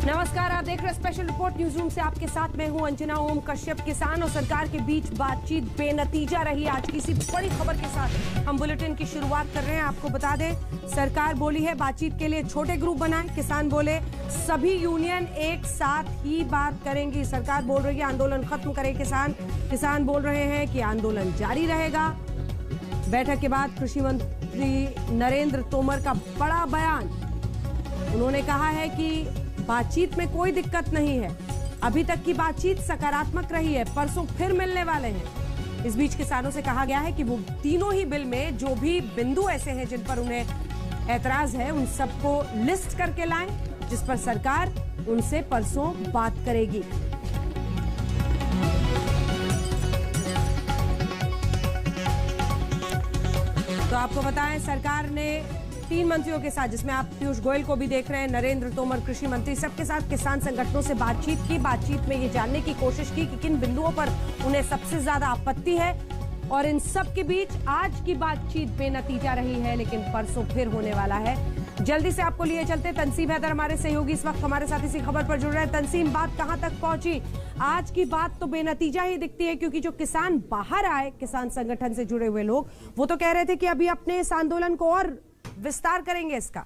नमस्कार, आप देख रहे हैं स्पेशल रिपोर्ट न्यूज रूम से। आपके साथ मैं हूं अंजना ओम कश्यप। किसान और सरकार के बीच बातचीत बेनतीजा रही। आज किसी बड़ी खबर के साथ हम बुलेटिन की शुरुआत कर रहे हैं। आपको बता दें, सरकार बोली है बातचीत के लिए छोटे ग्रुप बनाएं। किसान बोले सभी यूनियन एक साथ ही बात करेंगी। सरकार बोल रही है आंदोलन खत्म करें किसान। किसान बोल रहे हैं कि आंदोलन जारी रहेगा। बैठक के बाद कृषि मंत्री नरेंद्र तोमर का बड़ा बयान। उन्होंने कहा है कि बातचीत में कोई दिक्कत नहीं है, अभी तक की बातचीत सकारात्मक रही है, परसों फिर मिलने वाले हैं। इस बीच किसानों से कहा गया है कि वो तीनों ही बिल में जो भी बिंदु ऐसे हैं जिन पर उन्हें ऐतराज है, उन सबको लिस्ट करके लाएं, जिस पर सरकार उनसे परसों बात करेगी। तो आपको बताएं, सरकार ने 3 मंत्रियों के साथ, जिसमें आप पीयूष गोयल को भी देख रहे हैं, नरेंद्र तोमर कृषि मंत्री, सबके साथ किसान संगठनों से बातचीत की। बातचीत में ये जानने की कोशिश की कि किन बिंदुओं पर उन्हें सबसे ज्यादा आपत्ति है। और इन सब के बीच आज की बातचीत बेनतीजा रही है, लेकिन परसों फिर होने वाला है। जल्दी से आपको लिए चलते। तंसीम हैदर हमारे सहयोगी इस वक्त हमारे साथ इसी खबर पर जुड़ रहे हैं। तंसीम, बात कहां तक पहुंची? आज की बात तो बेनतीजा ही दिखती है, क्योंकि जो किसान बाहर आए, किसान संगठन से जुड़े हुए लोग, वो तो कह रहे थे कि अभी अपने इस आंदोलन को और विस्तार करेंगे इसका।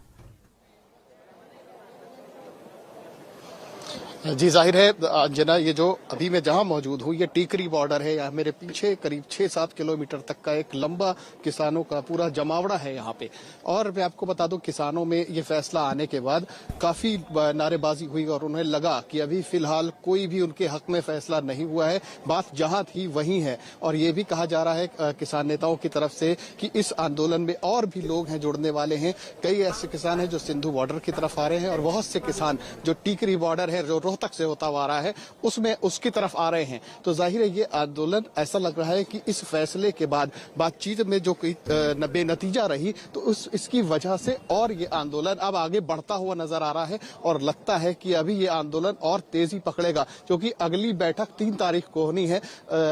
जी, जाहिर है अंजना, ये जो अभी मैं जहां मौजूद हूं, ये टीकरी बॉर्डर है। यहाँ मेरे पीछे करीब 6-7 किलोमीटर तक का एक लंबा किसानों का पूरा जमावड़ा है यहाँ पे। और मैं आपको बता दूं, किसानों में ये फैसला आने के बाद काफी नारेबाजी हुई और उन्हें लगा कि अभी फिलहाल कोई भी उनके हक में फैसला नहीं हुआ है, बात जहां थी वहीं है। और ये भी कहा जा रहा है किसान नेताओं की तरफ से कि इस आंदोलन में और भी लोग हैं, जुड़ने वाले हैं। कई ऐसे किसान हैं जो सिंधु बॉर्डर की तरफ आ रहे हैं, और बहुत से किसान जो टीकरी बॉर्डर है, जो तक से होता हुआ आ रहा है, उसमें उसकी तरफ आ रहे हैं। तो जाहिर है ये आंदोलन, ऐसा लग रहा है कि इस फैसले के बाद बातचीत में जो कोई बेनतीजा रही, तो इसकी वजह से और ये आंदोलन अब आगे बढ़ता हुआ नजर आ रहा है। और लगता है कि अभी ये आंदोलन और तेजी पकड़ेगा, क्योंकि अगली बैठक 3 तारीख को होनी है।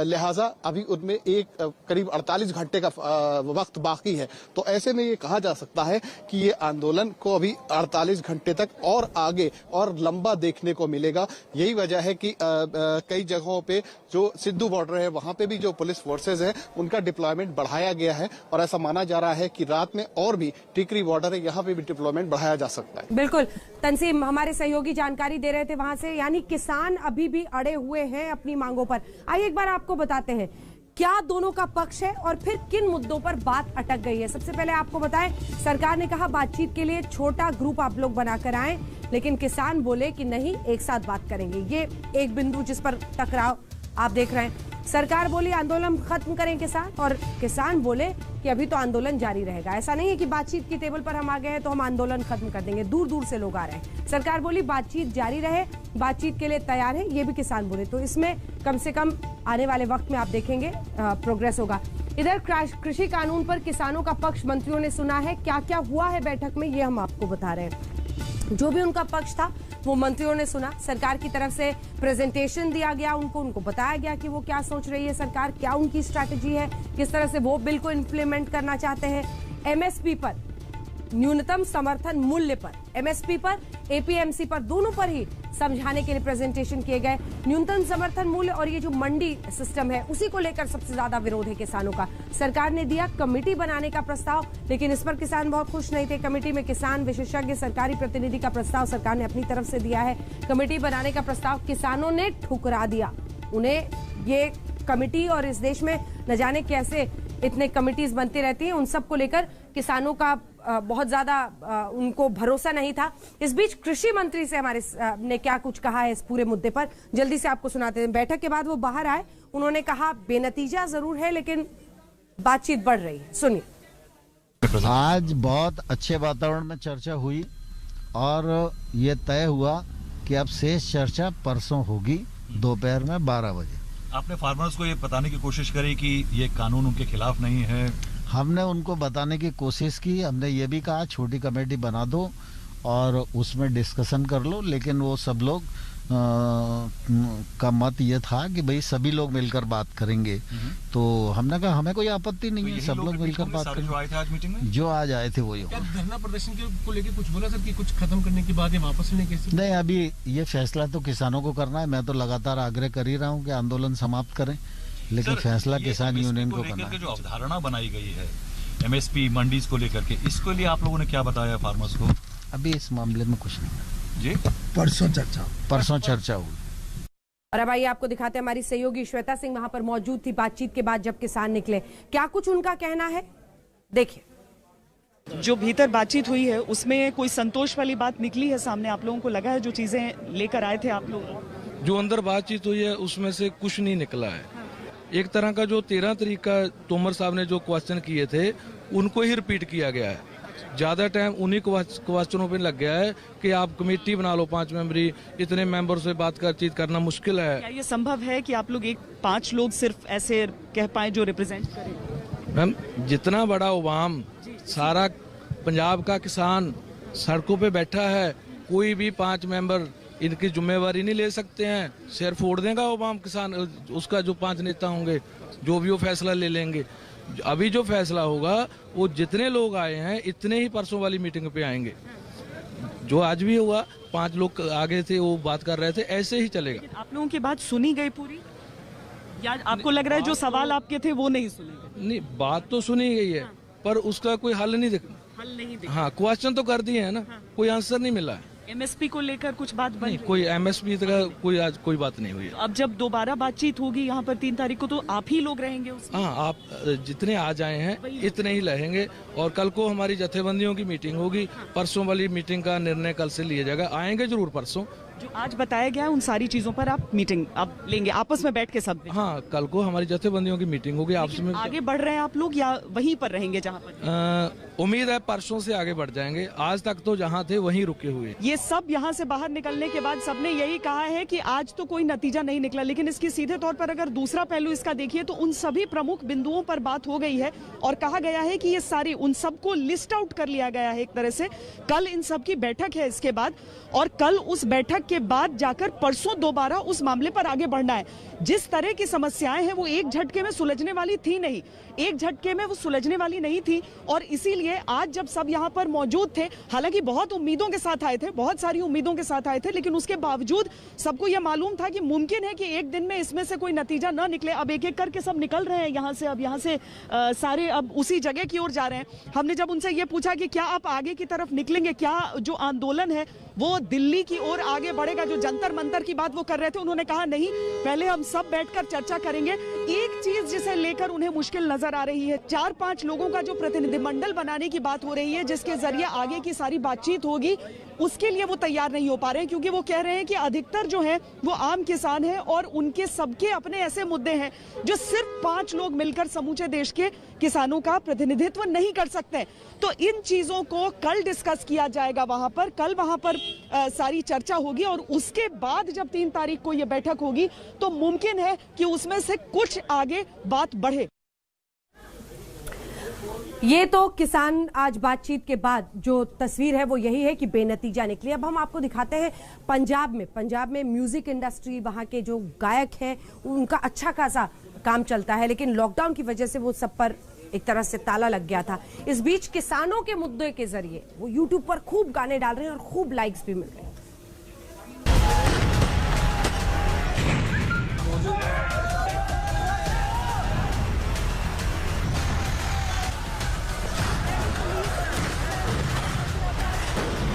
लिहाजा अभी उनमें करीब 48 घंटे का वक्त बाकी है। तो ऐसे में ये कहा जा सकता है कि ये आंदोलन को अभी 48 घंटे तक और आगे और लंबा देखने को मिलेगा। यही वजह है कि कई जगहों पे जो सिंधु बॉर्डर है, वहां पे भी जो पुलिस फोर्सेज हैं, उनका डिप्लॉयमेंट बढ़ाया गया है। और ऐसा माना जा रहा है कि रात में और भी टीकरी बॉर्डर है, यहाँ पे भी डिप्लॉयमेंट बढ़ाया जा सकता है। बिल्कुल, तंसीम हमारे सहयोगी जानकारी दे रहे थे वहां से। यानी किसान अभी भी अड़े हुए हैं अपनी मांगों पर। आइए एक बार आपको बताते हैं क्या दोनों का पक्ष है और फिर किन मुद्दों पर बात अटक गई है। सबसे पहले आपको बताएं, सरकार ने कहा बातचीत के लिए छोटा ग्रुप आप लोग बनाकर आए, लेकिन किसान बोले कि नहीं, एक साथ बात करेंगे। ये एक बिंदु जिस पर टकराव आप देख रहे हैं। सरकार बोली आंदोलन खत्म करें किसान, और किसान बोले कि अभी तो आंदोलन जारी रहेगा। ऐसा नहीं है कि बातचीत की टेबल पर हम आ गए हैं तो हम आंदोलन खत्म कर देंगे। दूर दूर से लोग आ रहे हैं। सरकार बोली बातचीत जारी रहे, बातचीत के लिए तैयार है, ये भी किसान बोले। तो इसमें कम से कम आने वाले वक्त में आप देखेंगे प्रोग्रेस होगा। इधर कृषि कानून पर किसानों का पक्ष मंत्रियों ने सुना है। क्या क्या हुआ है बैठक में, ये हम आपको बता रहे हैं। जो भी उनका पक्ष था वो मंत्रियों ने सुना। सरकार की तरफ से प्रेजेंटेशन दिया गया उनको बताया गया कि वो क्या सोच रही है सरकार, क्या उनकी स्ट्रैटेजी है, किस तरह से वो बिल को इम्प्लीमेंट करना चाहते हैं। एमएसपी पर, न्यूनतम समर्थन मूल्य पर, एमएसपी पर, एपीएमसी पर, दोनों पर ही समझाने के लिए प्रेजेंटेशन किए गए। न्यूनतम समर्थन मूल्य और ये जो मंडी सिस्टम है, उसी को लेकर सबसे ज्यादा विरोध है किसानों का। सरकार ने दिया कमेटी बनाने का प्रस्ताव, लेकिन इस पर किसान बहुत खुश नहीं थे। कमेटी में किसान विशेषज्ञ सरकारी प्रतिनिधि का प्रस्ताव सरकार ने अपनी तरफ से दिया है। कमेटी बनाने का प्रस्ताव किसानों ने ठुकरा दिया। उन्हें ये कमेटी, और इस देश में न जाने कैसे इतने कमिटीज बनती रहती हैं, उन सब को लेकर किसानों का बहुत ज्यादा उनको भरोसा नहीं था। इस बीच कृषि मंत्री से हमारे ने क्या कुछ कहा है इस पूरे मुद्दे पर, जल्दी से आपको सुनाते हैं। बैठक के बाद वो बाहर आए, उन्होंने कहा बेनतीजा जरूर है लेकिन बातचीत बढ़ रही है। सुनिए। आज बहुत अच्छे वातावरण में चर्चा हुई और ये तय हुआ कि अब शेष चर्चा परसों होगी दोपहर में 12 बजे। आपने फार्मर्स को ये बताने की कोशिश करी कि ये कानून उनके खिलाफ नहीं है? हमने उनको बताने की कोशिश की। हमने ये भी कहा छोटी कमेटी बना दो और उसमें डिस्कशन कर लो, लेकिन वो सब लोग का मत ये था कि भाई सभी लोग मिलकर बात करेंगे, तो हमने कहा हमें कोई आपत्ति नहीं है, सब लोग मिलकर बात करेंगे। जो आए थे आज मीटिंग में, जो आज आए थे वही। क्या धरना प्रदर्शन को लेकर कुछ बोला सर कि कुछ खत्म करने के बाद ये वापस लेने के? नहीं, अभी ये फैसला तो किसानों को करना है। मैं तो लगातार आग्रह कर ही रहा हूँ कि आंदोलन समाप्त करें, लेकिन फैसला किसान यूनियन को करना है। जो अवधारणा बनाई गई है एमएसपी मंडीज को लेकर के, इसके लिए आप लोगों ने क्या बताया फार्मर्स को? अभी इस मामले में कुछ नहीं जी, परसों चर्चा हुई। और अब आइए आपको दिखाते हैं, हमारी सहयोगी श्वेता सिंह वहां पर मौजूद थी बातचीत के बाद जब किसान निकले, क्या कुछ उनका कहना है, देखिए। जो भीतर बातचीत हुई है उसमें कोई संतोष वाली बात निकली है सामने? आप लोगों को लगा है जो चीजें लेकर आए थे आप लोग? जो अंदर बातचीत हुई है उसमें से कुछ नहीं निकला है। एक तरह का जो 13 तारीख का तोमर साहब ने जो क्वेश्चन किए थे उनको ही रिपीट किया गया है। ज़्यादा टाइम उन्हीं क्वेश्चनों पे लग गया है कि आप कमेटी बना लो 5 मेंबरी, इतने मेंबर से बातचीत करना मुश्किल है। क्या ये संभव है कि आप लोग 5 लोग सिर्फ ऐसे कह पाए जो रिप्रेजेंट करें? मैम, जितना बड़ा अवाम, सारा पंजाब का किसान सड़कों पे बैठा है, कोई भी 5 मेंबर इनकी जिम्मेवारी नहीं ले सकते हैं। सिर फोड़ देगा अवाम, किसान उसका जो 5 नेता होंगे जो भी वो फैसला ले लेंगे। अभी जो फैसला होगा वो जितने लोग आए हैं इतने ही परसों वाली मीटिंग पे आएंगे। जो आज भी हुआ, 5 लोग आगे थे वो बात कर रहे थे, ऐसे ही चलेगा। आप लोगों की बात सुनी गई पूरी, या आपको लग रहा है जो सवाल आपके थे वो नहीं सुने गए? नहीं, बात तो सुनी गई है पर उसका कोई हल नहीं दिखा। हाँ, क्वेश्चन तो कर दिए है ना, कोई आंसर नहीं मिला है। एमएसपी को लेकर कुछ बात बनी? कोई एमएसपी का आज कोई बात नहीं हुई है। अब जब दोबारा बातचीत होगी यहाँ पर 3 तारीख को, तो आप ही लोग रहेंगे उसमें? हाँ, आप जितने आज आए हैं इतने ही रहेंगे। और कल को हमारी जथेबंदियों की मीटिंग होगी, परसों वाली मीटिंग का निर्णय कल से लिया जाएगा। आएंगे जरूर परसों। जो आज बताया गया है उन सारी चीजों पर आप मीटिंग अब लेंगे आपस में बैठ के सब? हाँ, कल को हमारी जथेबंदियों की मीटिंग होगी आपस में। आगे बढ़ रहे हैं आप लोग या वहीं पर रहेंगे जहाँ पर? उम्मीद है परसों से आगे बढ़ जाएंगे। आज तक तो जहाँ थे वहीं रुके हुए। ये सब यहाँ से बाहर निकलने के बाद सबने यही कहा है कि आज तो कोई नतीजा नहीं निकला, लेकिन इसकी सीधे तौर पर अगर दूसरा पहलू इसका देखिए तो उन सभी प्रमुख बिंदुओं पर बात हो गई है और कहा गया है कि ये सारी उन सबको लिस्ट आउट कर लिया गया है एक तरह से। कल इन सब की बैठक है इसके बाद, और कल उस बैठक के बाद जाकर परसों दोबारा उस मामले पर आगे बढ़ना है। जिस तरह की समस्याएं हैं वो एक झटके में सुलझने वाली थी नहीं, एक झटके में वो सुलझने वाली नहीं थी। और इसीलिए आज जब सब यहाँ पर मौजूद थे, हालांकि बहुत उम्मीदों के साथ आए थे, बहुत सारी उम्मीदों के साथ आए थे, लेकिन उसके बावजूद सबको यह मालूम था कि मुमकिन है कि एक दिन में इसमें से कोई नतीजा न निकले। अब एक एक करके सब निकल रहे हैं यहाँ से। अब यहाँ से सारे अब उसी जगह की ओर जा रहे हैं। हमने जब उनसे ये पूछा कि क्या आप आगे की तरफ निकलेंगे, क्या जो आंदोलन है वो दिल्ली की ओर आगे बढ़ेगा, जो जंतर मंतर की बात वो कर रहे थे, उन्होंने कहा नहीं, पहले हम सब बैठकर चर्चा करेंगे। एक चीज जिसे लेकर उन्हें मुश्किल नजर आ रही है, 4-5 लोगों का जो प्रतिनिधिमंडल बनाने की बात हो रही है जिसके जरिए आगे की सारी बातचीत होगी, उसके लिए वो तैयार नहीं हो पा रहे हैं, क्योंकि वो कह रहे हैं कि अधिकतर जो है वो आम किसान है और उनके सबके अपने ऐसे मुद्दे हैं जो सिर्फ 5 लोग मिलकर समूचे देश के किसानों का प्रतिनिधित्व नहीं कर सकते। तो इन चीजों को कल डिस्कस किया जाएगा वहां पर, कल वहां पर सारी चर्चा होगी और उसके बाद जब 3 तारीख को यह बैठक होगी तो मुमकिन है कि उसमें से कुछ आगे बात बढ़े। ये तो किसान आज बातचीत के बाद जो तस्वीर है वो यही है कि बेनतीजा निकली। अब हम आपको दिखाते हैं पंजाब में म्यूजिक इंडस्ट्री, वहां के जो गायक हैं उनका अच्छा खासा काम चलता है, लेकिन लॉकडाउन की वजह से वो सब पर एक तरह से ताला लग गया था। इस बीच किसानों के मुद्दे के जरिए वो यूट्यूब पर खूब गाने डाल रहे हैं और खूब लाइक्स भी मिल रहे हैं।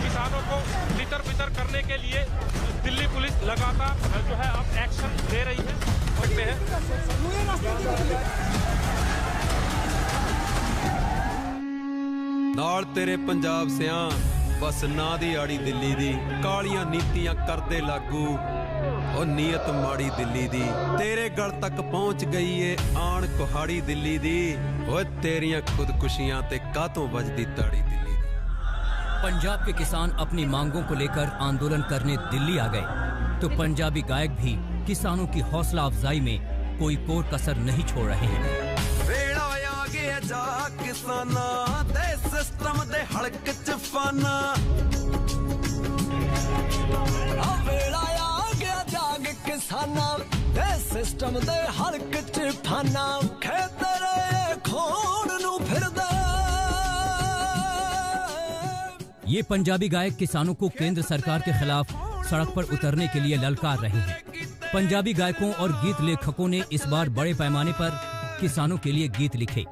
किसानों को तितर-बितर करने के लिए दिल्ली पुलिस लगातार जो है अब एक्शन ले रही है। देखते हैं नाल तेरे पंजाब सियां बस ना दी आड़ी दिल्ली दी, कालियां नीतियां करदे लागू ओ नीयत माड़ी दिल्ली दी, तेरे गल तक पहुंच गई है आन कुहाड़ी दिल्ली दी, ओ तेरियां खुदकुशियां ते कातों बजदी ताड़ी दिल्ली दी। पंजाब के किसान अपनी मांगों को लेकर आंदोलन करने दिल्ली आ गए तो पंजाबी गायक भी किसानों की हौसला अफजाई में कोई कोर कसर नहीं छोड़ रहे हैं। वेड़ा आ गया जा किसाना दे सिस्टम दे हड़क च फाना, वेड़ा आ सिस्टम दे हल्क च फाना खेतरे खोण नू फिरदा। ये पंजाबी गायक किसानों को केंद्र सरकार के खिलाफ सड़क पर उतरने के लिए ललकार रहे हैं। पंजाबी गायकों और गीत लेखकों ने इस बार बड़े पैमाने पर किसानों के लिए गीत लिखे।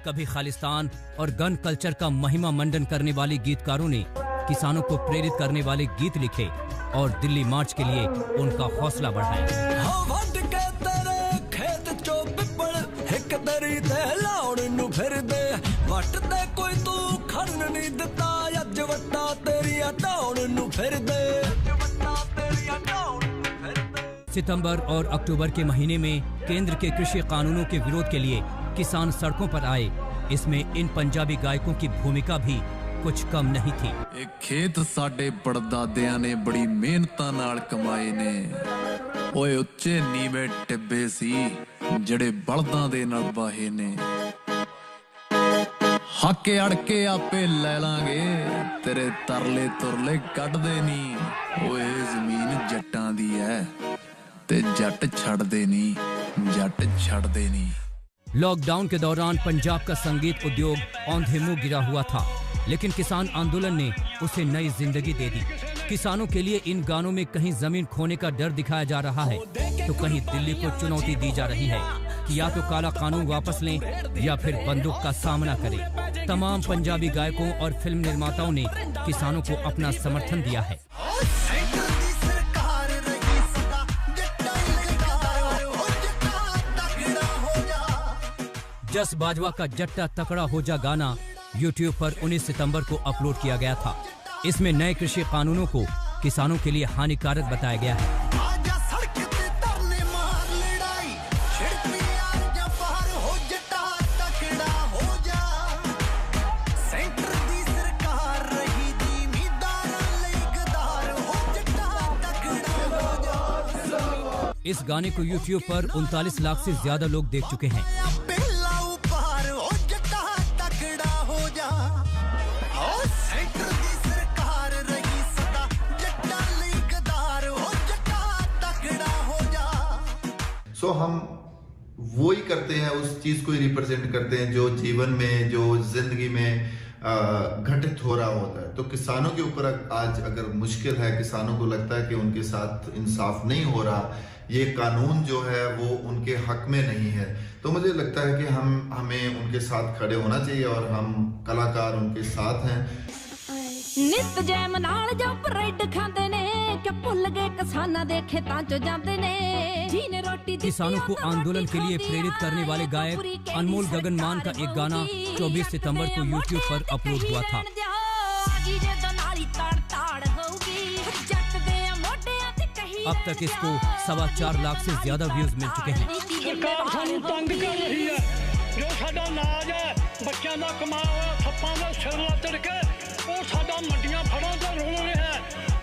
कभी खालिस्तान और गन कल्चर का महिमा मंडन करने वाले गीतकारों ने किसानों को प्रेरित करने वाले गीत लिखे और दिल्ली मार्च के लिए उनका हौसला बढ़ाया। सितंबर और अक्टूबर के महीने में केंद्र के कृषि कानूनों के विरोध के लिए किसान सड़कों पर आए। इसमें इन पंजाबी गायकों की भूमिका भी कुछ कम नहीं थी। एक खेत साडे परदादियां ने बड़ी मेहनतां नाल कमाए ने। ओए उच्चे नीवे टिब्बे सी जड़े बलदां दे नाल बाहे ने। हके अड़के आपे ले लांगे तेरे तरले तुरले कट दे नी। ओए जमीन जट्टां दी है ते जट छड़ दे नी, जट छड़ दे नी। लॉकडाउन के दौरान पंजाब का संगीत उद्योग औंधे मुंह गिरा हुआ था, लेकिन किसान आंदोलन ने उसे नई जिंदगी दे दी। किसानों के लिए इन गानों में कहीं जमीन खोने का डर दिखाया जा रहा है तो कहीं दिल्ली को चुनौती दी जा रही है कि या तो काला कानून वापस लें या फिर बंदूक का सामना करें। तमाम पंजाबी गायकों और फिल्म निर्माताओं ने किसानों को अपना समर्थन दिया है। जस बाजवा का जट्टा तकड़ा हो जा गाना YouTube पर 19 सितंबर को अपलोड किया गया था। इसमें नए कृषि कानूनों को किसानों के लिए हानिकारक बताया गया है। इस गाने को YouTube पर 39 लाख से ज्यादा लोग देख चुके हैं। सो हम वो ही करते हैं, उस चीज को ही रिप्रेजेंट करते हैं जो जीवन में, जो जिंदगी में घटित हो रहा होता है। तो किसानों के ऊपर आज अगर मुश्किल है, किसानों को लगता है कि उनके साथ इंसाफ नहीं हो रहा, ये कानून जो है वो उनके हक में नहीं है, तो मुझे लगता है कि हमें उनके साथ खड़े होना चाहिए और हम कलाकार उनके साथ हैं। नित जैम नाल जो ब्रेड खांदे ने कि भुल गए किसानां दे खेतां च जांदे ने। किसानों को आंदोलन के लिए प्रेरित करने वाले गायक अनमोल गगन मान का एक गाना 24 सितंबर को YouTube पर अपलोड हुआ था। अब तक इसको 4.25 लाख से ज्यादा व्यूज मिल चुके हैं। सरकार सानू तंग कर रही है, जो साडा नाज है बच्चों का कमाया थप्पां दे सिर लतड़ के वो साडा मंडियां फड़ां ते रोल रहा है।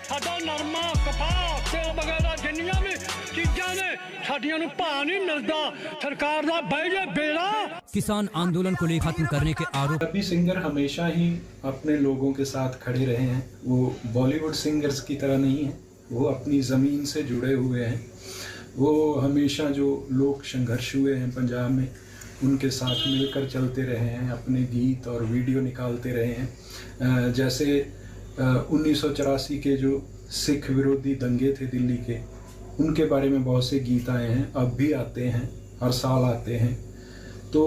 साडा नरमा कपास तेल वगैरह जिन्नियां भी चीजां ने साडियां नूं भाव नहीं मिलदा। सरकार दा बैठे बेड़ा। किसान आंदोलन को लेकर खत्म करने के आरोप। पंजाबी सिंगर हमेशा ही अपने लोगों के साथ खड़े रहे हैं। वो बॉलीवुड सिंगर्स की तरह नहीं है, वो अपनी ज़मीन से जुड़े हुए हैं। वो हमेशा जो लोक संघर्ष हुए हैं पंजाब में, उनके साथ मिलकर चलते रहे हैं, अपने गीत और वीडियो निकालते रहे हैं। जैसे 1984 के जो सिख विरोधी दंगे थे दिल्ली के, उनके बारे में बहुत से गीत आए हैं, अब भी आते हैं, हर साल आते हैं। तो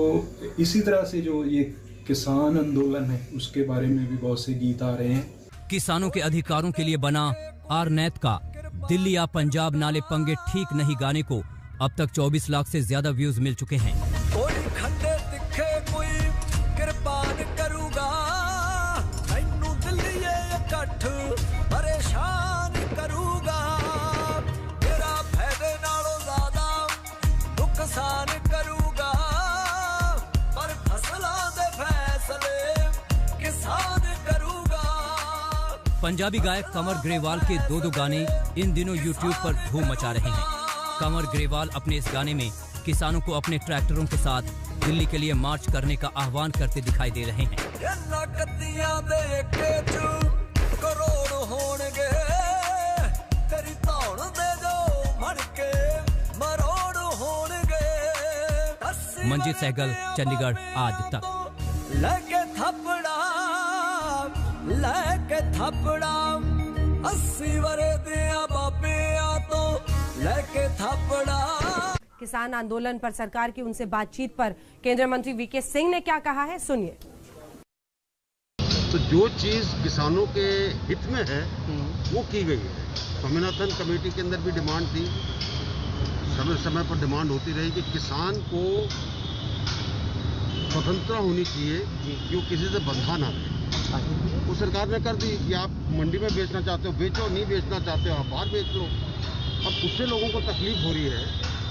इसी तरह से जो ये किसान आंदोलन है उसके बारे में भी बहुत से गीत आ रहे हैं। किसानों के अधिकारों के लिए बना आरनेत का दिल्ली या पंजाब नाले पंगे ठीक नहीं गाने को अब तक 24 लाख से ज्यादा व्यूज मिल चुके हैं। कोई खंडे दिखे कोई कृपान करूगा, मैनू दिल्ली इकट्ठ परेशान करूगा। तेरा फायदे नालों ज्यादा नुकसान करूगा, पर फसलों दे फैसले किसान करूगा। पंजाबी गायक कंवर ग्रेवाल के 2 गाने इन दिनों YouTube पर धूम मचा रहे हैं। कंवर ग्रेवाल अपने इस गाने में किसानों को अपने ट्रैक्टरों के साथ दिल्ली के लिए मार्च करने का आह्वान करते दिखाई दे रहे हैं। करोड़ होणगे तेरी धौण दे दो मणके मरोड़ होणगे। मंजीत सहगल, चंडीगढ़, आज तक। लेके थपड़ा 80 वरे दिया बाबे आ तो लेके थपड़ा। किसान आंदोलन पर सरकार की उनसे बातचीत पर केंद्रीय मंत्री वीके सिंह ने क्या कहा है, सुनिए। तो जो चीज किसानों के हित में है वो की गई है। स्वामीनाथन कमेटी के अंदर भी डिमांड थी, समय समय पर डिमांड होती रही कि किसान को स्वतंत्रता होनी चाहिए कि वो किसी से बंधा ना रहे। वो सरकार ने कर दी कि आप मंडी में बेचना चाहते हो बेचो, नहीं बेचना चाहते हो आप बाहर बेच लो। अब उससे लोगों को तकलीफ हो रही है,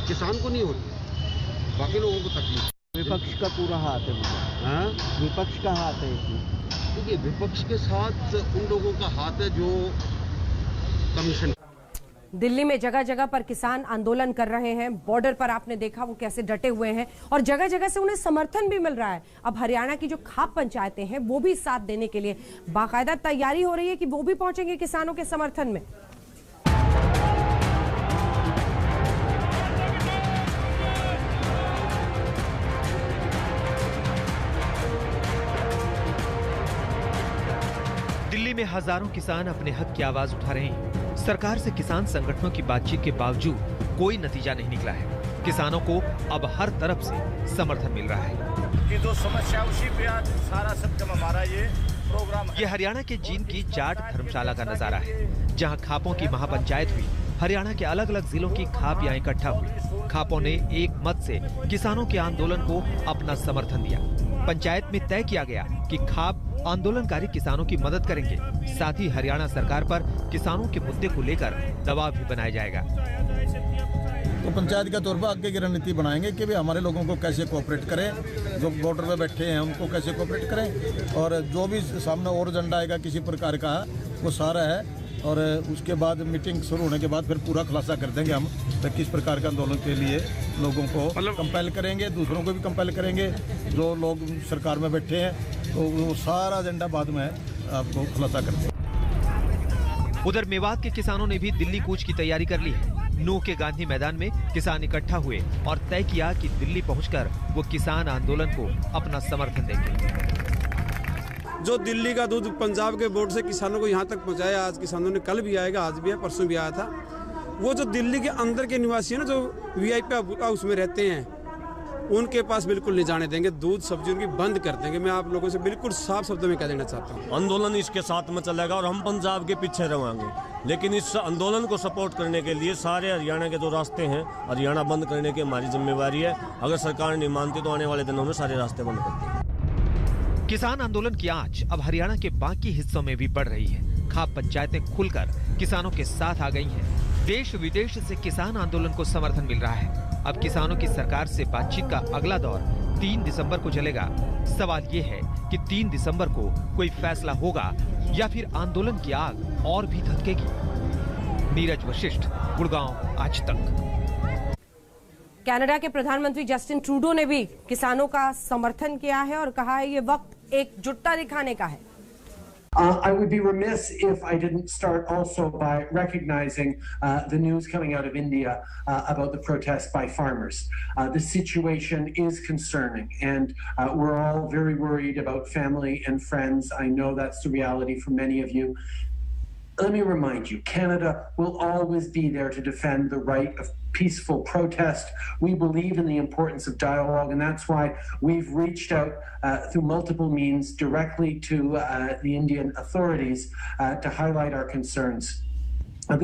किसान को नहीं हो रही है, बाकी लोगों को तकलीफ। विपक्ष का पूरा हाथ है, विपक्ष का हाथ है इसमें। देखिए विपक्ष के साथ उन लोगों का हाथ है जो कमीशन। दिल्ली में जगह जगह पर किसान आंदोलन कर रहे हैं। बॉर्डर पर आपने देखा वो कैसे डटे हुए हैं और जगह जगह से उन्हें समर्थन भी मिल रहा है। अब हरियाणा की जो खाप पंचायतें हैं वो भी साथ देने के लिए बाकायदा तैयारी हो रही है कि वो भी पहुंचेंगे किसानों के समर्थन में। दिल्ली में हजारों किसान अपने हक की आवाज उठा रहे हैं। सरकार से किसान संगठनों की बातचीत के बावजूद कोई नतीजा नहीं निकला है। किसानों को अब हर तरफ से समर्थन मिल रहा है कि जो समस्या उसी पे आज सारा सत्यम हमारा ये प्रोग्राम है। ये हरियाणा के जींद की जाट धर्मशाला का नजारा है, जहां खापों की महापंचायत हुई। हरियाणा के अलग अलग जिलों की खाप यहाँ इकट्ठा हुई। खापों ने एक मत से किसानों के आंदोलन को अपना समर्थन दिया। पंचायत में तय किया गया कि खाप आंदोलनकारी किसानों की मदद करेंगे। साथ ही हरियाणा सरकार पर किसानों के मुद्दे को लेकर दबाव भी बनाया जाएगा। तो पंचायत के तौर पर आगे की रणनीति बनाएंगे कि भी हमारे लोगों को कैसे कोऑपरेट करें, जो बॉर्डर पे बैठे हैं उनको कैसे कोऑपरेट करें, और जो भी सामने और एजेंडा आएगा किसी प्रकार का वो सारा है। और उसके बाद मीटिंग शुरू होने के बाद फिर पूरा खुलासा कर देंगे हम तो किस प्रकार के आंदोलन के लिए लोगों को कंपेल करेंगे, दूसरों को भी कंपेल करेंगे। जो लोग सरकार में बैठे हैं तो वो सारा एजेंडा बाद में आपको खुलासा कर देंगे। उधर मेवात के किसानों ने भी दिल्ली कूच की तैयारी कर ली है। नूह के गांधी मैदान में किसान इकट्ठा हुए और तय किया कि दिल्ली पहुंचकर वो किसान आंदोलन को अपना समर्थन देंगे। जो दिल्ली का दूध पंजाब के बोर्ड से किसानों को यहाँ तक पहुँचाया, आज किसानों ने कल भी आएगा, आज भी है, परसों भी आया था। वो जो दिल्ली के अंदर के निवासी है ना, जो VIP हाउस में रहते हैं, उनके पास बिल्कुल नहीं जाने देंगे। दूध सब्जी उनकी बंद कर देंगे। मैं आप लोगों से बिल्कुल साफ शब्दों में कह देना चाहता हूँ। आंदोलन इसके साथ में चलेगा और हम पंजाब के पीछे रहेंगे, लेकिन इस आंदोलन को सपोर्ट करने के लिए सारे हरियाणा के जो रास्ते हैं, हरियाणा बंद करने की हमारी जिम्मेवारी है। अगर सरकार नहीं मानती तो आने वाले दिनों में सारे रास्ते बंद कर देंगे। किसान आंदोलन की आंच अब हरियाणा के बाकी हिस्सों में भी बढ़ रही है। खाप पंचायतें खुलकर किसानों के साथ आ गई हैं। देश विदेश से किसान आंदोलन को समर्थन मिल रहा है। अब किसानों की सरकार से बातचीत का अगला दौर 3 दिसंबर को चलेगा। सवाल ये है कि 3 दिसंबर को कोई फैसला होगा या फिर आंदोलन की आग और भी धधकेगी। नीरज वशिष्ठ, गुड़गांव, आज तक। कनाडा के प्रधानमंत्री जस्टिन ट्रूडो ने भी किसानों का समर्थन किया है और कहा है ये वक्त एकजुटता दिखाने का है। I would be remiss if I didn't start also by recognizing the news coming out of India about the protest by farmers. The situation is concerning, and we're all very worried about family and friends. I know that's the reality for many of you. Let me remind you, Canada will always be there to defend the right of peaceful protest. We believe in the importance of dialogue, and that's why we've reached out through multiple means directly to the Indian authorities to highlight our concerns.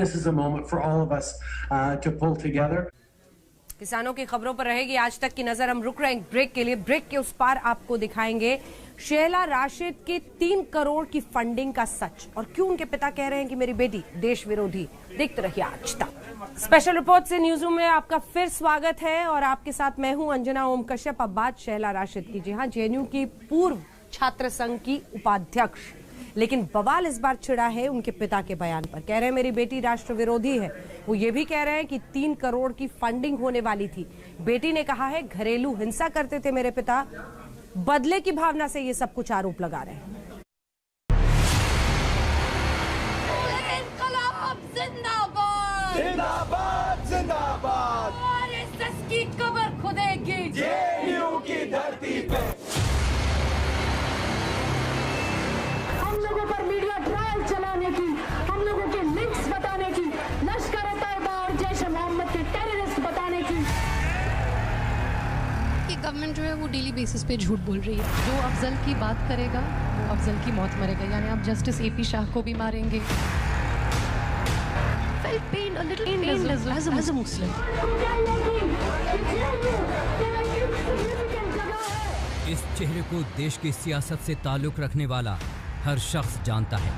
This is a moment for all of us to pull together. किसानों की खबरों पर रहेगी आज तक की नजर। हम रुक रहे हैं ब्रेक के लिए। ब्रेक के उस पार आपको दिखाएंगे शेहला राशिद के 3 करोड़ की फंडिंग का सच और क्यों उनके पिता कह रहे हैं कि मेरी बेटी देश विरोधी। देखते रहिए आज तक। स्पेशल रिपोर्ट से न्यूज़रूम में आपका फिर स्वागत है और आपके साथ मैं हूं अंजना ओम कश्यप। अब बात शेहला राशिद की। जी हां, JNU की पूर्व छात्र संघ की उपाध्यक्ष लेकिन बवाल इस बार छिड़ा है उनके पिता के बयान पर। कह रहे हैं मेरी बेटी राष्ट्र विरोधी है। वो ये भी कह रहे हैं कि 3 करोड़ की फंडिंग होने वाली थी। बेटी ने कहा है घरेलू हिंसा करते थे मेरे पिता, बदले की भावना से ये सब कुछ आरोप लगा रहे हैं। जिंदाबाद जिंदाबाद, आरएसएस की कब्र खुदेगी जेएनयू की धरती पे। हम लोगों पर मीडिया ट्रायल चलाने की, हम लोगों के लिंक्स बताने की, लश्कर-ए-तैयबा और जैश-ए-मोहम्मद के टेररिस्ट बताने की। कि गवर्नमेंट जो है वो डेली बेसिस पे झूठ बोल रही है। जो अफजल की बात करेगा वो अफजल की मौत मरेगा, यानी आप जस्टिस एपी शाह को भी मारेंगे। Felt pain, a little pain as a Muslim. इस चेहरे को देश की सियासत से ताल्लुक रखने वाला हर शख्स जानता है।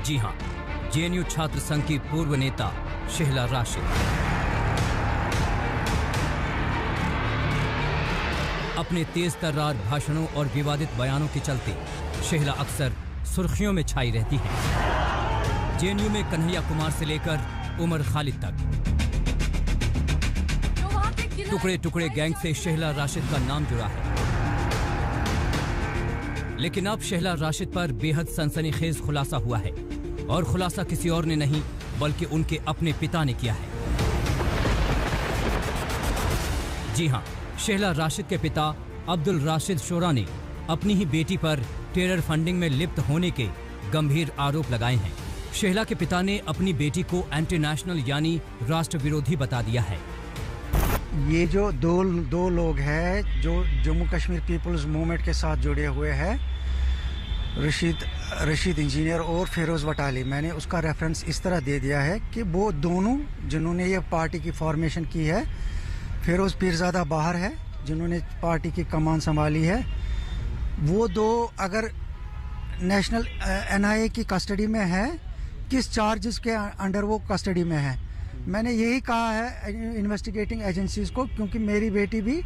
जी हां, जेएनयू छात्र संघ की पूर्व नेता शेहला राशिद। अपने तेज तर्रार भाषणों और विवादित बयानों के चलते शेहला अक्सर सुर्खियों में छाई रहती है। जेएनयू में कन्हैया कुमार से लेकर उमर खालिद तक टुकड़े टुकड़े गैंग से शेहला राशिद का नाम जुड़ा है। लेकिन अब शेहला राशिद पर बेहद सनसनीखेज खुलासा हुआ है, और खुलासा किसी और ने नहीं बल्कि उनके अपने पिता ने किया है। जी हां, शेहला राशिद के पिता अब्दुल राशिद शोरा ने अपनी ही बेटी पर टेरर फंडिंग में लिप्त होने के गंभीर आरोप लगाए हैं। शेहला के पिता ने अपनी बेटी को एंटी नेशनल यानी राष्ट्र विरोधी बता दिया है। ये जो दो लोग हैं जो जम्मू कश्मीर पीपल्स मूवमेंट के साथ जुड़े हुए हैं, रशीद इंजीनियर और फिरोज वटाली, मैंने उसका रेफरेंस इस तरह दे दिया है कि वो दोनों जिन्होंने ये पार्टी की फॉर्मेशन की है, फिरोज पीरजादा बाहर है जिन्होंने पार्टी की कमान संभाली है, वो दो अगर नेशनल एनआईए की कस्टडी में है, किस चार्जेस के अंडर वो कस्टडी में है। मैंने यही कहा है इन्वेस्टिगेटिंग एजेंसीज को, क्योंकि मेरी बेटी भी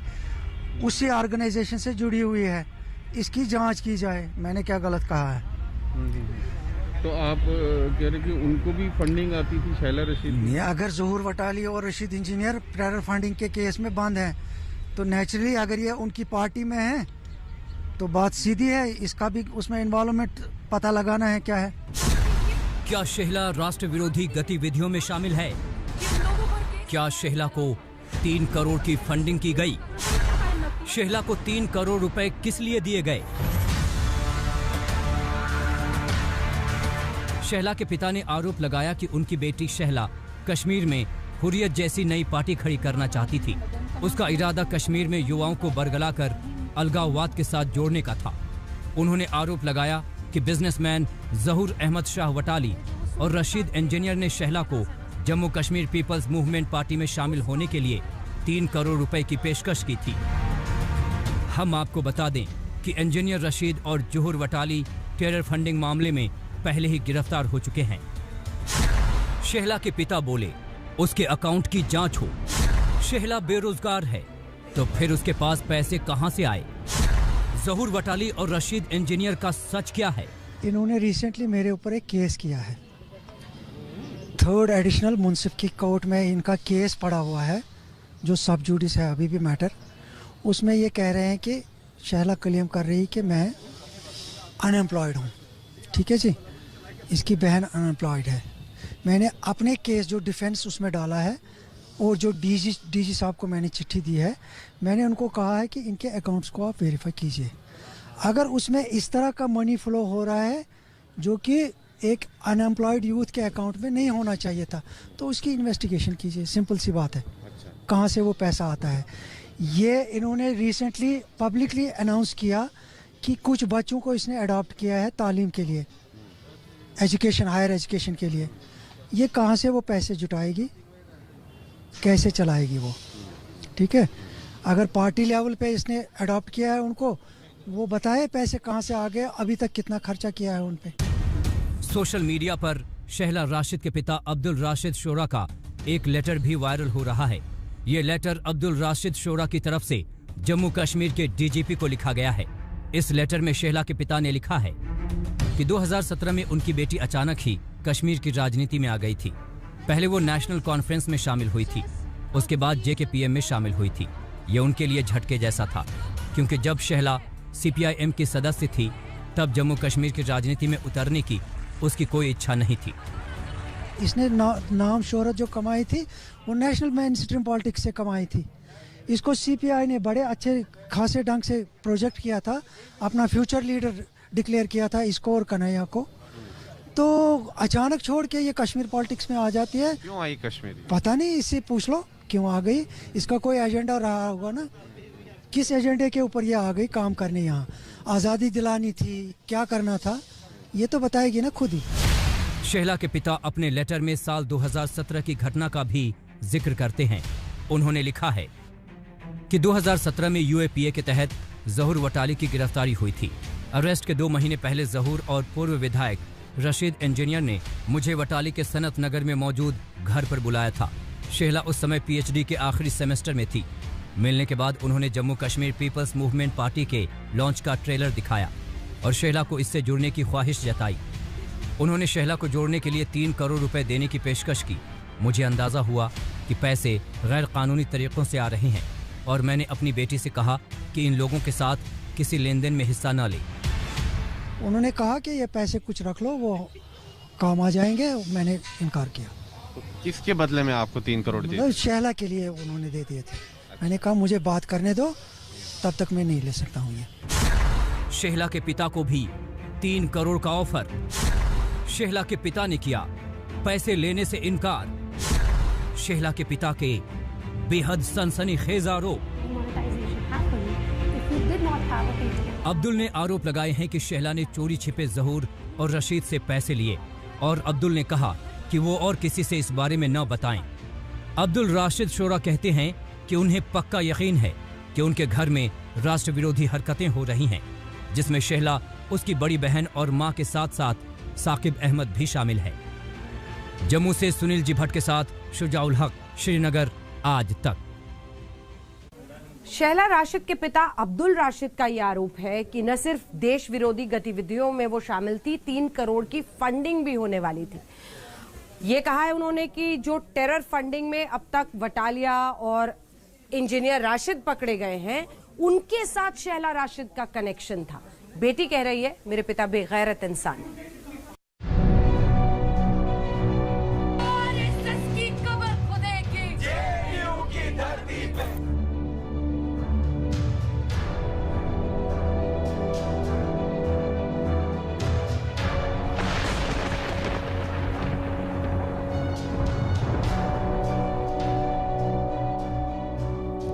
उसी ऑर्गेनाइजेशन से जुड़ी हुई है, इसकी जांच की जाए। मैंने क्या गलत कहा है? तो आप कह रहे कि उनको भी फंडिंग आती थी शेहला रशीद? नहीं, अगर ज़हूर वटाली और रशीद इंजीनियर टेरर फंडिंग के केस में बंद हैं तो नेचुरली अगर ये उनकी पार्टी में है तो बात सीधी है, इसका भी उसमें इन्वॉल्वमेंट पता लगाना है क्या है। क्या शेहला राष्ट्र विरोधी गतिविधियों में शामिल है? क्या शेहला को 3 करोड़ की फंडिंग की गई? शेहला को 3 करोड़ रुपए किस लिए दिए गए? शेहला के पिता ने आरोप लगाया कि उनकी बेटी शेहला कश्मीर में हुर्रियत जैसी नई पार्टी खड़ी करना चाहती थी। उसका इरादा कश्मीर में युवाओं को बरगलाकर अलगाववाद के साथ जोड़ने का था। उन्होंने आरोप लगाया कि बिजनेसमैन ज़हूर अहमद शाह वटाली और रशीद इंजीनियर ने शेहला को Jammu Kashmir people's movement party में शामिल होने के लिए 3 करोड़ रुपए की पेशकश की थी। हम आपको बता दें कि इंजीनियर रशीद और ज़हूर वटाली टेरर फंडिंग मामले में पहले ही गिरफ्तार हो चुके हैं। शेहला के पिता बोले उसके अकाउंट की जांच हो। शेहला बेरोजगार है तो फिर उसके पास पैसे कहां से आए? ज़हूर वटाली और रशीद इंजीनियर का सच क्या है? इन्होंने रिसेंटली मेरे ऊपर एक केस किया है। 3rd एडिशनल मुंसिफ की कोर्ट में इनका केस पड़ा हुआ है जो सब जुडिस है अभी भी मैटर। उसमें ये कह रहे हैं कि शेहला क्लेम कर रही कि मैं अनएम्प्लॉयड हूँ। ठीक है जी, इसकी बहन अनएम्प्लॉयड है। मैंने अपने केस जो डिफेंस उसमें डाला है और जो डीजी साहब को मैंने चिट्ठी दी है, मैंने उनको कहा है कि इनके अकाउंट्स को आप वेरीफाई कीजिए। अगर उसमें इस तरह का मनी फ्लो हो रहा है जो कि एक अनएम्प्लॉयड यूथ के अकाउंट में नहीं होना चाहिए था, तो उसकी इन्वेस्टिगेशन कीजिए। सिंपल सी बात है। कहाँ से वो पैसा आता है? ये इन्होंने रिसेंटली पब्लिकली अनाउंस किया कि कुछ बच्चों को इसने अडॉप्ट किया है तालीम के लिए, एजुकेशन, हायर एजुकेशन के लिए। ये कहाँ से वो पैसे जुटाएगी, कैसे चलाएगी वो? ठीक है, अगर पार्टी लेवल पे इसने अडॉप्ट किया है उनको, वो बताए पैसे कहाँ से आ गए, अभी तक कितना खर्चा किया है उन पे। सोशल मीडिया पर शेहला राशिद के पिता अब्दुल राशिद शोरा का एक लेटर भी वायरल हो रहा है। ये लेटर अब्दुल राशिद शोरा की तरफ से जम्मू कश्मीर के डीजीपी को लिखा गया है। इस लेटर में शहला के पिता ने लिखा है कि 2017 में उनकी बेटी अचानक ही कश्मीर की राजनीति में आ गई थी। पहले वो नेशनल कॉन्फ्रेंस में शामिल हुई थी, उसके बाद JKPM में शामिल हुई थी। ये उनके लिए झटके जैसा था, क्योंकि जब शहला CPIM की सदस्य थी तब जम्मू कश्मीर की राजनीति में उतरने की उसकी कोई इच्छा नहीं थी। इसने नाम शोहरत जो कमाई थी वो नेशनल मेन स्ट्रीम पॉलिटिक्स से कमाई थी। इसको CPI ने बड़े अच्छे खासे ढंग से प्रोजेक्ट किया था, अपना फ्यूचर लीडर डिक्लेयर किया था इसको और कन्हैया को। तो अचानक छोड़ के ये कश्मीर पॉलिटिक्स में आ जाती है। क्यों आई कश्मीर? पता नहीं, इससे पूछ लो क्यों आ गई। इसका कोई एजेंडा रहा होगा ना, किस एजेंडे के ऊपर ये आ गई काम करने। यहाँ आज़ादी दिलानी थी, क्या करना था, ये तो बताएगी ना खुद ही। शहला के पिता अपने लेटर में साल 2017 की घटना का भी जिक्र करते हैं। उन्होंने लिखा है कि 2017 में UAPA के तहत जहूर वटाली की गिरफ्तारी हुई थी। अरेस्ट के 2 महीने पहले जहूर और पूर्व विधायक रशीद इंजीनियर ने मुझे वटाली के सनत नगर में मौजूद घर पर बुलाया था। शहला उस समय PhD के आखिरी सेमेस्टर में थी। मिलने के बाद उन्होंने Jammu Kashmir people's movement party के लॉन्च का ट्रेलर दिखाया और शहला को इससे जुड़ने की ख्वाहिश जताई। उन्होंने शहला को जोड़ने के लिए 3 करोड़ रुपए देने की पेशकश की। मुझे अंदाजा हुआ कि पैसे गैर कानूनी तरीकों से आ रहे हैं और मैंने अपनी बेटी से कहा कि इन लोगों के साथ किसी लेन देन में हिस्सा न ले। उन्होंने कहा कि ये पैसे कुछ रख लो, वो काम आ जाएंगे। मैंने इनकार किया। तो किसके बदले में आपको 3 करोड़ दिए? शहला के लिए उन्होंने दे दिए थे। मैंने कहा मुझे बात करने दो, तब तक मैं नहीं ले सकता हूँ ये। शहला के पिता को भी 3 करोड़ का ऑफर। शहला के पिता ने किया पैसे लेने से इनकार। शहला के पिता के बेहद सनसनीखेज आरोप। अब्दुल ने आरोप लगाए हैं कि शहला ने चोरी छिपे जहूर और रशीद से पैसे लिए और अब्दुल ने कहा कि वो और किसी से इस बारे में न बताएं। अब्दुल राशिद शोरा कहते हैं कि उन्हें पक्का यकीन है कि उनके घर में राष्ट्र विरोधी हरकतें हो रही हैं, जिसमें शहला, उसकी बड़ी बहन और मां के साथ साथ साकिब अहमद भी शामिल है। जम्मू से सुनील जी भट्ट के साथ शुजाउल हक, श्रीनगर, आज तक। शहला राशिद के पिता अब्दुल राशिद का यह आरोप है कि न सिर्फ देश विरोधी गतिविधियों में वो शामिल थी, 3 करोड़ की फंडिंग भी होने वाली थी। ये कहा है उन्होंने कि जो टेरर फंडिंग में अब तक वटालिया और इंजीनियर राशिद पकड़े गए हैं, उनके साथ शहला राशिद का कनेक्शन था। बेटी कह रही है मेरे पिता बेगैरत इंसान है।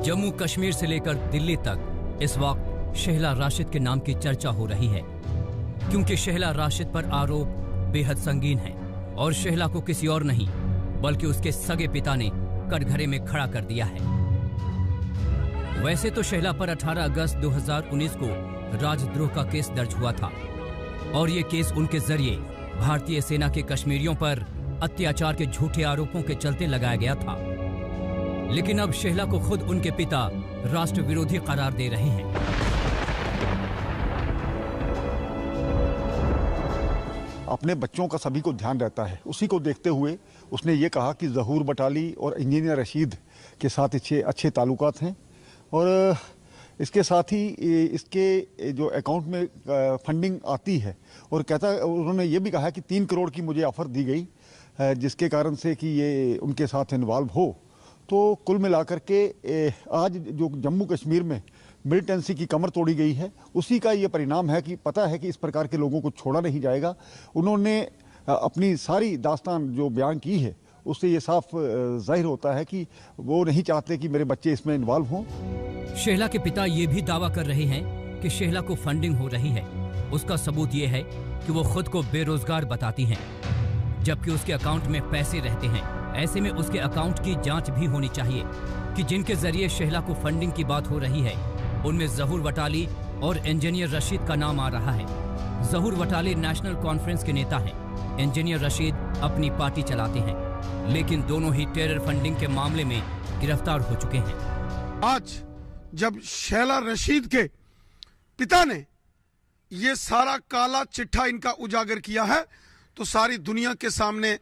जम्मू कश्मीर से लेकर दिल्ली तक इस वक्त शहला राशिद के नाम की चर्चा हो रही है, क्योंकि शहला राशिद पर आरोप बेहद संगीन है और शहला को किसी और नहीं बल्कि उसके सगे पिता ने कटघरे में खड़ा कर दिया है। वैसे तो शहला पर 18 अगस्त 2019 को राजद्रोह का केस दर्ज हुआ था और ये केस उनके जरिए भारतीय सेना के कश्मीरियों पर अत्याचार के झूठे आरोपों के चलते लगाया गया था। लेकिन अब शहला को खुद उनके पिता राष्ट्र विरोधी करार दे रहे हैं। अपने बच्चों का सभी को ध्यान रहता है, उसी को देखते हुए उसने ये कहा कि जहूर बटाली और इंजीनियर रशीद के साथ अच्छे ताल्लुकात हैं और इसके साथ ही इसके जो अकाउंट में फंडिंग आती है और उन्होंने ये भी कहा कि 3 करोड़ की मुझे ऑफ़र दी गई जिसके कारण से कि ये उनके साथ इन्वॉल्व हो। तो कुल मिलाकर के आज जो जम्मू कश्मीर में मिलिटेंसी की कमर तोड़ी गई है, उसी का ये परिणाम है कि पता है कि इस प्रकार के लोगों को छोड़ा नहीं जाएगा। उन्होंने अपनी सारी दास्तान जो बयान की है उससे ये साफ जाहिर होता है कि वो नहीं चाहते कि मेरे बच्चे इसमें इन्वॉल्व हों। शहला के पिता ये भी दावा कर रहे हैं कि शहला को फंडिंग हो रही है। उसका सबूत ये है कि वो खुद को बेरोजगार बताती हैं, जबकि उसके अकाउंट में पैसे रहते हैं। ऐसे में उसके अकाउंट की जांच भी होनी चाहिए कि जिनके जरिए शहला को फंडिंग की बात हो रही है उनमें जहूर वटाली और इंजीनियर रशीद का नाम आ रहा है। जहूर वटाली नेशनल कॉन्फ्रेंस के नेता हैं, इंजीनियर रशीद अपनी पार्टी चलाते हैं, लेकिन दोनों ही टेरर फंडिंग के मामले में गिरफ्तार हो चुके हैं। आज जब शहला रशीद के पिता ने ये सारा काला चिट्ठा इनका उजागर किया है तो सारी दुनिया के सामने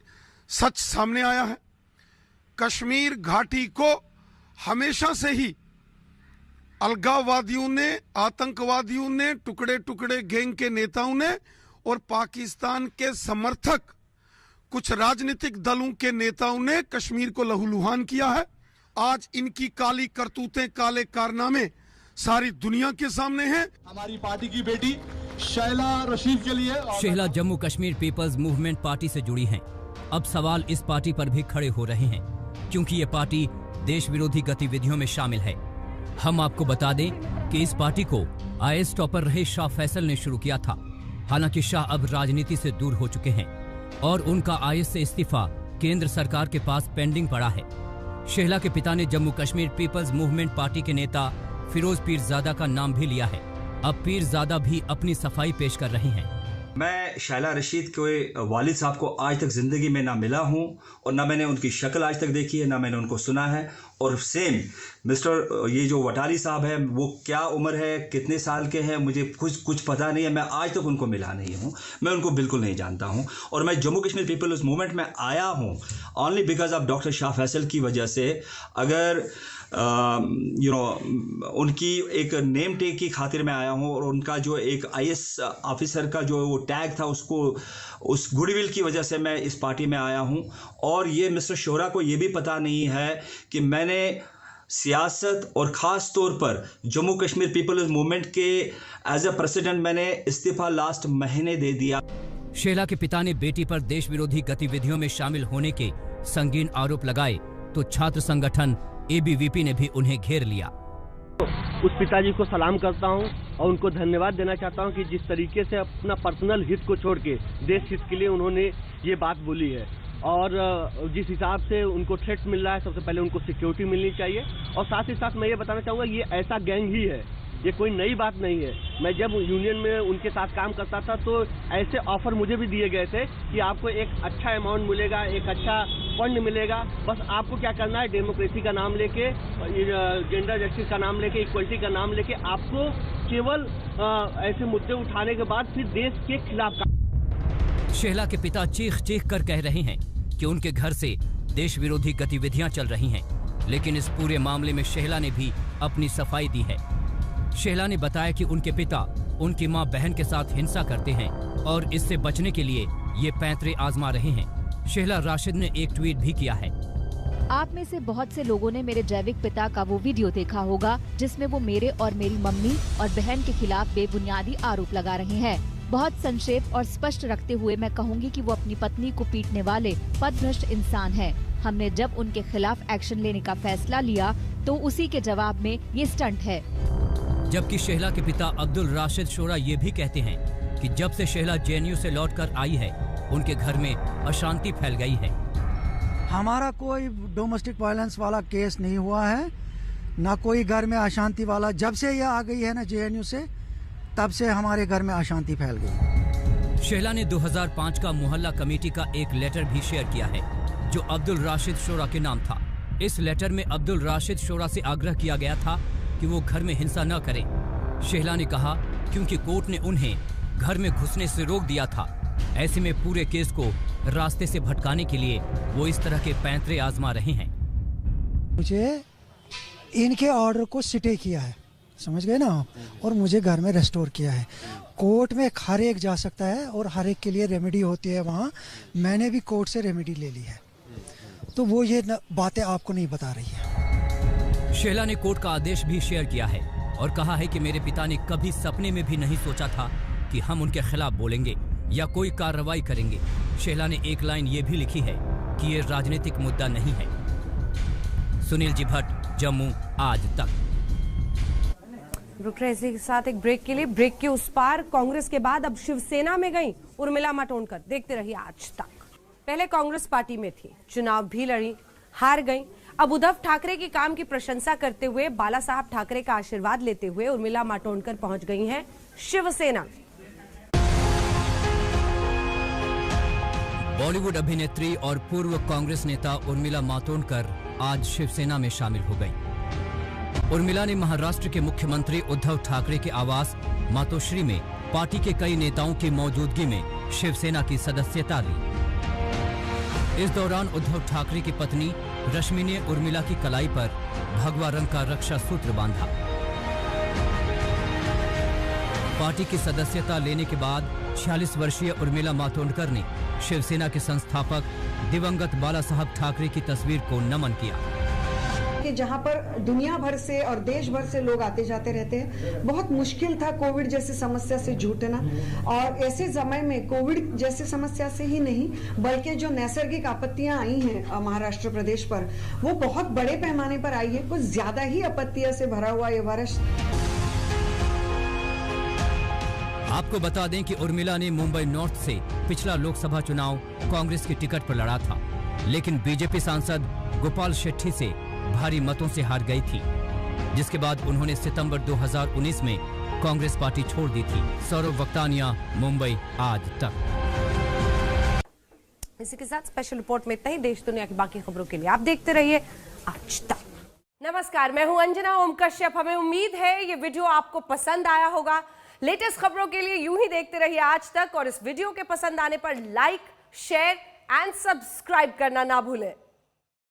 सच सामने आया है। कश्मीर घाटी को हमेशा से ही अलगाववादियों ने, आतंकवादियों ने, टुकड़े टुकड़े गैंग के नेताओं ने और पाकिस्तान के समर्थक कुछ राजनीतिक दलों के नेताओं ने कश्मीर को लहूलुहान किया है। आज इनकी काली करतूतें, काले कारनामे सारी दुनिया के सामने हैं। हमारी पार्टी की बेटी शैला रशीद के लिए Shaila Jammu Kashmir people's movement party से जुड़ी हैं। अब सवाल इस पार्टी पर भी खड़े हो रहे हैं क्योंकि ये पार्टी देश विरोधी गतिविधियों में शामिल है। हम आपको बता दें कि इस पार्टी को IAS टॉपर रहे शाह फैसल ने शुरू किया था। हालांकि शाह अब राजनीति से दूर हो चुके हैं और उनका IAS से इस्तीफा केंद्र सरकार के पास पेंडिंग पड़ा है। शैला के पिता ने Jammu Kashmir people's movement party के नेता फिरोज पीरजादा का नाम भी लिया है। अब पीरजादा भी अपनी सफाई पेश कर रहे हैं। मैं शैला रशीद के वालिद साहब को आज तक ज़िंदगी में ना मिला हूं और ना मैंने उनकी शक्ल आज तक देखी है, ना मैंने उनको सुना है। और सेम मिस्टर ये जो वटाली साहब है, वो क्या उम्र है, कितने साल के हैं, मुझे कुछ पता नहीं है। मैं आज तक उनको मिला नहीं हूं, मैं उनको बिल्कुल नहीं जानता हूं। और मैं जम्मू कश्मीर पीपल्स मूवमेंट में आया हूं only because of doctor Shah Faisal की वजह से। अगर उनकी एक नेम टेग की खातिर मैं आया हूं और उनका जो एक IAS ऑफिसर का जो वो टैग था, उसको उस गुडविल की वजह से मैं इस पार्टी में आया हूं। और ये मिस्टर शोरा को ये भी पता नहीं है कि मैंने सियासत और ख़ास तौर पर जम्मू कश्मीर पीपल्स मूवमेंट के एज अ प्रेसिडेंट मैंने इस्तीफा लास्ट महीने दे दिया। शैला के पिता ने बेटी पर देश विरोधी गतिविधियों में शामिल होने के संगीन आरोप लगाए तो छात्र संगठन ABVP ने भी उन्हें घेर लिया। उस पिताजी को सलाम करता हूं और उनको धन्यवाद देना चाहता हूं कि जिस तरीके से अपना पर्सनल हित को छोड़ के देश हित के लिए उन्होंने ये बात बोली है। और जिस हिसाब से उनको थ्रेट मिल रहा है, सबसे पहले उनको सिक्योरिटी मिलनी चाहिए। और साथ ही साथ मैं ये बताना चाहूँगा, ये ऐसा गैंग ही है, ये कोई नई बात नहीं है। मैं जब यूनियन में उनके साथ काम करता था तो ऐसे ऑफर मुझे भी दिए गए थे कि आपको एक अच्छा अमाउंट मिलेगा, एक अच्छा फंड मिलेगा, बस आपको क्या करना है, डेमोक्रेसी का नाम लेके, जेंडर जस्टिस का नाम लेके, इक्वलिटी का नाम लेके, आपको केवल ऐसे मुद्दे उठाने के बाद फिर देश के खिलाफ। शैला के पिता चीख चीख कर कह रहे हैं कि उनके घर से देश विरोधी गतिविधियां चल रही हैं, लेकिन इस पूरे मामले में शैला ने भी अपनी सफाई दी है। शैला ने बताया कि उनके पिता उनकी मां बहन के साथ हिंसा करते हैं और इससे बचने के लिए ये पैंतरे आजमा रहे हैं। शैला राशिद ने एक ट्वीट भी किया है। आप में से बहुत से लोगों ने मेरे जैविक पिता का वो वीडियो देखा होगा जिसमें वो मेरे और मेरी मम्मी और बहन के खिलाफ बेबुनियादी आरोप लगा रहे हैं। बहुत संक्षेप और स्पष्ट रखते हुए मैं कहूँगी कि वो अपनी पत्नी को पीटने वाले पदभ्रष्ट इंसान हैं। हमने जब उनके खिलाफ एक्शन लेने का फैसला लिया तो उसी के जवाब में ये स्टंट है। जबकि शैला के पिता अब्दुल राशिद शोरा ये भी कहते हैं कि जब से शैला JNU से लौटकर आई है, उनके घर में अशांति फैल गई है। हमारा कोई डोमेस्टिक वायलेंस वाला केस नहीं हुआ है, ना कोई घर में अशांति वाला। जब से ये आ गई है ना JNU से, तब से हमारे घर में अशांति फैल गई। शैला ने 2005 का मोहल्ला कमेटी का एक लेटर भी शेयर किया है जो अब्दुल राशिद शोरा के नाम था। इस लेटर में अब्दुल राशिद शोरा से आग्रह किया गया था कि वो घर में हिंसा न करें। शैला ने कहा क्योंकि कोर्ट ने उन्हें घर में घुसने से रोक दिया था, ऐसे में पूरे केस को रास्ते से भटकाने के लिए वो इस तरह के पैंतरे आजमा रहे हैं। मुझे इनके ऑर्डर को स्टे किया है, समझ गए ना, और मुझे घर में रेस्टोर किया है। कोर्ट में हर एक जा सकता है और हर एक के लिए रेमेडी होती है वहाँ। मैंने भी कोर्ट से रेमेडी ले ली है, तो वो ये बातें आपको नहीं बता रही है। शैला ने कोर्ट का आदेश भी शेयर किया है और कहा है कि मेरे पिता ने कभी सपने में भी नहीं सोचा था कि हम उनके खिलाफ बोलेंगे या कोई कार्रवाई करेंगे। शैला ने एक लाइन ये भी लिखी है कि ये राजनीतिक मुद्दा नहीं है। सुनील जी भट्ट, जम्मू आज तक। रुक रहे इसी के साथ एक ब्रेक के लिए। ब्रेक के उस पार कांग्रेस के बाद अब शिवसेना में गई उर्मिला मातोंडकर। देखते रहिए आज तक। पहले कांग्रेस पार्टी में थी, चुनाव भी लड़ी, हार गई। अब उद्धव ठाकरे के काम की प्रशंसा करते हुए, बाला साहब ठाकरे का आशीर्वाद लेते हुए उर्मिला मातोंडकर पहुंच गई हैं शिवसेना। बॉलीवुड अभिनेत्री और पूर्व कांग्रेस नेता उर्मिला मातोंडकर आज शिवसेना में शामिल हो गई। उर्मिला ने महाराष्ट्र के मुख्यमंत्री उद्धव ठाकरे के आवास मातोश्री में पार्टी के कई नेताओं की मौजूदगी में शिवसेना की सदस्यता ली। इस दौरान उद्धव ठाकरे की पत्नी रश्मि ने उर्मिला की कलाई पर भगवा रंग का रक्षा सूत्र बांधा। पार्टी की सदस्यता लेने के बाद 46 वर्षीय उर्मिला मातोंडकर ने शिवसेना के संस्थापक दिवंगत बाला साहब ठाकरे की तस्वीर को नमन किया। कि जहां पर दुनिया भर से और देश भर से लोग आते जाते रहते हैं, बहुत मुश्किल था कोविड जैसी समस्या से जूझना। और ऐसे समय में कोविड जैसी समस्या से ही नहीं बल्कि जो नैसर्गिक आपत्तियां आई हैं महाराष्ट्र प्रदेश पर, वो बहुत बड़े पैमाने पर आई है। कुछ ज्यादा ही आपत्तियों से भरा हुआ ये वर्ष। आपको बता दें कि उर्मिला ने मुंबई नॉर्थ से पिछला लोकसभा चुनाव कांग्रेस की टिकट पर लड़ा था, लेकिन बीजेपी सांसद गोपाल शेट्टी से भारी मतों से हार गई थी, जिसके बाद उन्होंने सितंबर 2019 में कांग्रेस पार्टी छोड़ दी थी। सौरभ वक्तानिया, मुंबई आज तक। इसी के साथ स्पेशल रिपोर्ट में इतना ही। देश दुनिया की बाकी खबरों के लिए आप देखते रहिए आज तक। नमस्कार, मैं हूं अंजना ओम कश्यप। हमें उम्मीद है ये वीडियो आपको पसंद आया होगा। लेटेस्ट खबरों के लिए यूं ही देखते रहिए आज तक, और इस वीडियो के पसंद आने पर लाइक, शेयर एंड सब्सक्राइब करना ना भूलें।